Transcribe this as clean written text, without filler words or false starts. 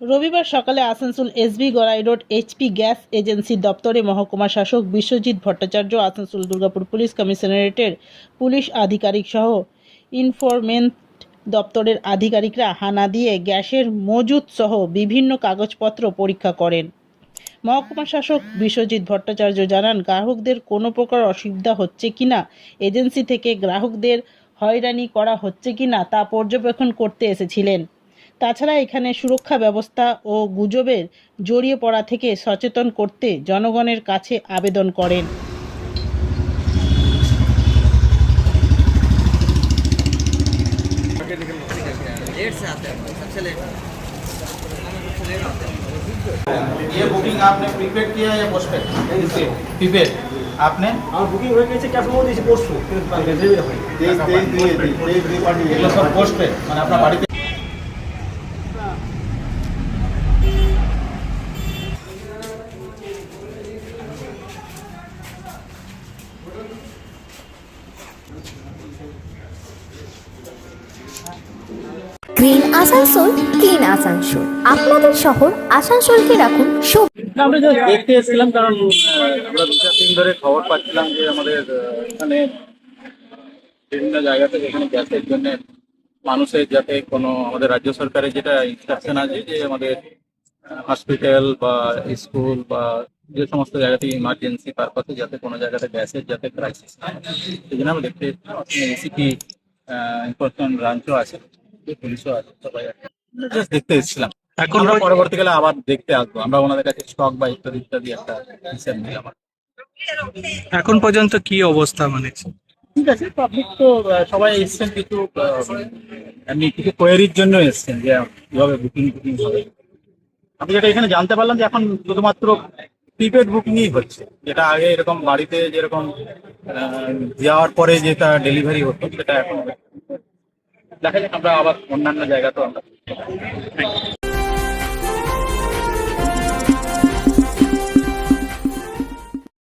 রবিবার সকালে Asansol SB Gorai road HP gas agency দপ্তরে মহকুমা শাসক বিশ্বজিৎ ভট্টাচার্য, আসানসোল দুর্গাপুর পুলিশ কমিশনারেটের পুলিশ আধিকারিক সহ ইনফরমেন্ট দপ্তরের আধিকারিকরা হানা দিয়ে গ্যাসের মজুত সহ বিভিন্ন কাগজপত্র পরীক্ষা করেন। মহকুমা শাসক বিশ্বজিৎ ভট্টাচার্য জানান, গ্রাহকদের কোনো প্রকার অসুবিধা হচ্ছে কিনা, এজেন্সি থেকে গ্রাহকদের হয়রানি করা হচ্ছে কিনা তা পর্যবেক্ষণ করতে এসেছিলেন। তাছাড়া এখানে সুরক্ষা ব্যবস্থা ও গুজবের জড়িয়ে পড়া থেকে সচেতন করতে জনগণের কাছে আবেদন করেন। ये बुकिंग आपने प्रीपेड किया या पोस्टपेड? प्रीपेड आपने আমার বুকিং হয়ে গেছে, ক্যাশ মেমো দিয়েছি পরশু, কিন্তু ডেলিভারি হয়নি। এগুলো সব পোস্টপেড, মানে আপনার বাড়িতে গ্রিন আসানসোল, ক্লিন আসানসোল। আপনাদের শহর আসানসোলকে রাখুন আমরা জাস্ট দেখতে এসেছিলাম, কারণ আমরা 2-4 দিন ধরে খবর পাচ্ছিলাম যে আমাদের এখানে বিভিন্ন জায়গা থেকে এখানে গ্যাসের জন্য মানুষের যাতে কোনো, আমাদের রাজ্য সরকারের যেটা ইনস্ট্রাকশন আছে যে আমাদের হসপিটাল বা স্কুল বা যে সমস্ত জায়গাতে ইমার্জেন্সি পারপাসে যাতে কোনো জায়গাতে গ্যাসের যাতে ক্রাইসিস না হয়, সেই জন্য আমরা দেখতে এসিপি ইনফরমেশন ব্রাঞ্চও আছে, পুলিশও আছে, সবাই জাস্ট দেখতে এসেছিলাম। এখন পরবর্তীকালে আবার দেখতে আসবো, আমরা ওনাদের কাছে স্টক বা ইত্যাদি ইত্যাদি একটা হিসাব নিলাম। এখন পর্যন্ত কি অবস্থা, মানে ঠিক আছে, পাবলিক তো সবাই এসছেন, কিছু এমনি কিছু কোয়েরির জন্য এসছেন যে কিভাবে বুকিং হবে। আমি যেটা এখানে জানতে পারলাম যে এখন শুধুমাত্র প্রিপেড বুকিংই হচ্ছে, যেটা আগে এরকম বাড়িতে যেরকম যাওয়ার পরে যেটা ডেলিভারি হতো সেটা এখন দেখা যাক, আমরা আবার অন্যান্য জায়গাতেও আমরা